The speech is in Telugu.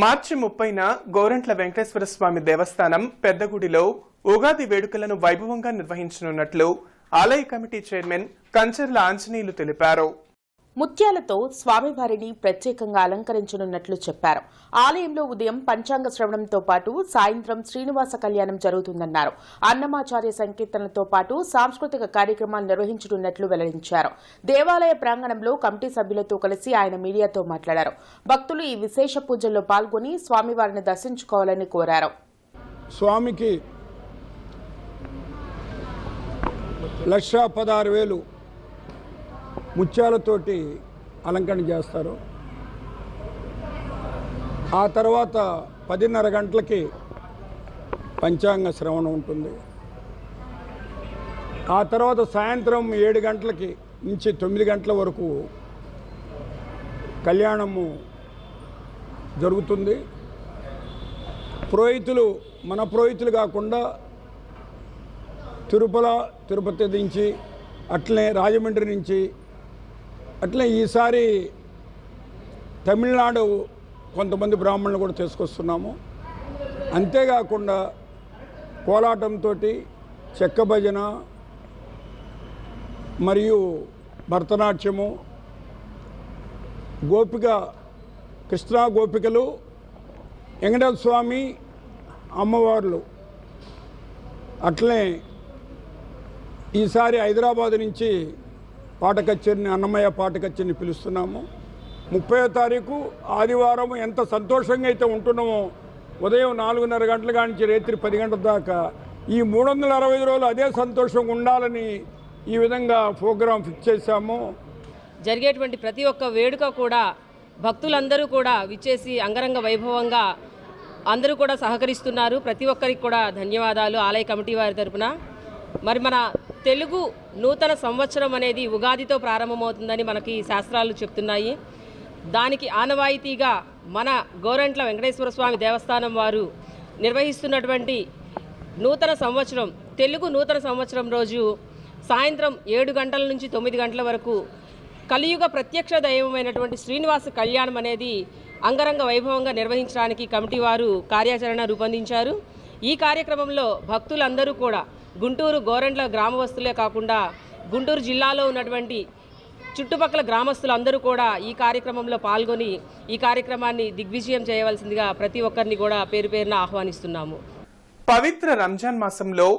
మార్చి 30న గోరంట్ల వెంకటేశ్వర స్వామి దేవస్థానం పెద్దగుడిలో ఉగాది వేడుకలను వైభవంగా నిర్వహించనున్నట్లు ఆలయ కమిటీ చైర్మన్ కంచర్ల ఆంజనేయులు తెలిపారు. ముత్యాలతో స్వామివారిని ప్రత్యేకంగా అలంకరించనున్నట్లు చెప్పారు. ఆలయంలో ఉదయం పంచాంగ శ్రవణంతో పాటు సాయంత్రం శ్రీనివాస కళ్యాణం జరుగుతుందన్నారు. అన్నమాచార్య సంకీర్తనలతో పాటు సాంస్కృతిక కార్యక్రమాలు నిర్వహించనున్నట్లు వెల్లడించారు. దేవాలయ ప్రాంగణంలో కమిటీ సభ్యులతో కలిసి ఆయన మీడియాతో మాట్లాడారు. భక్తులు ఈ విశేష పూజల్లో పాల్గొని స్వామివారిని దర్శించుకోవాలని కోరారు. స్వామికి 1,16,000 ముత్యాలతోటి అలంకరణ చేస్తారు. ఆ తర్వాత 10:30 గంటలకి పంచాంగ శ్రవణం ఉంటుంది. ఆ తర్వాత సాయంత్రం 7 గంటలకి నుంచి 9 గంటల వరకు కళ్యాణము జరుగుతుంది. పురోహితులు మన పురోహితులు కాకుండా తిరుపతి నుంచి అట్లనే రాజమండ్రి నుంచి అట్లే ఈసారి తమిళనాడు కొంతమంది బ్రాహ్మణులు కూడా తీసుకొస్తున్నాము. అంతేకాకుండా కోలాటంతో చెక్క భజన మరియు భరతనాట్యము, కృష్ణా గోపికలు, వెంకటేశ్వర స్వామి అమ్మవార్లు అట్లనే ఈసారి హైదరాబాద్ నుంచి పాట కచేరిని అన్నమయ్య పాట కచేరిని పిలుస్తున్నాము. 30వ తారీఖు ఆదివారం ఎంత సంతోషంగా అయితే ఉంటున్నామో ఉదయం 4:30 గంటల నుంచి రాత్రి 10 గంటల దాకా ఈ 365 రోజులు అదే సంతోషంగా ఉండాలని ఈ విధంగా ప్రోగ్రాం ఫిక్స్ చేశాము. జరిగేటువంటి ప్రతి ఒక్క వేడుక కూడా భక్తులందరూ కూడా విచ్చేసి అంగరంగ వైభవంగా అందరూ కూడా సహకరిస్తున్నారు. ప్రతి ఒక్కరికి కూడా ధన్యవాదాలు ఆలయ కమిటీ వారి తరపున. మరి మన తెలుగు నూతన సంవత్సరం అనేది ఉగాదితో ప్రారంభమవుతుందని మనకి శాస్త్రాలు చెప్తున్నాయి. దానికి ఆనవాయితీగా మన గోరంట్ల వెంకటేశ్వర స్వామి దేవస్థానం వారు నిర్వహిస్తున్నటువంటి నూతన సంవత్సరం, తెలుగు నూతన సంవత్సరం రోజు సాయంత్రం 7 గంటల నుంచి 9 గంటల వరకు కలియుగ ప్రత్యక్ష దైవమైనటువంటి శ్రీనివాస కళ్యాణం అనేది అంగరంగ వైభవంగా నిర్వహించడానికి కమిటీ వారు కార్యాచరణ రూపొందించారు. ఈ కార్యక్రమంలో భక్తులందరూ కూడా గుంటూరు గోరంట్ల గ్రామవస్తులే కాకుండా గుంటూరు జిల్లాలో ఉన్నటువంటి చుట్టుపక్కల గ్రామస్తులందరూ కూడా ఈ కార్యక్రమంలో పాల్గొని ఈ కార్యక్రమాన్ని దిగ్విజయం చేయవలసిందిగా ప్రతి ఒక్కరిని కూడా పేరు పేరున ఆహ్వానిస్తున్నాము. పవిత్ర రంజాన్ మాసంలో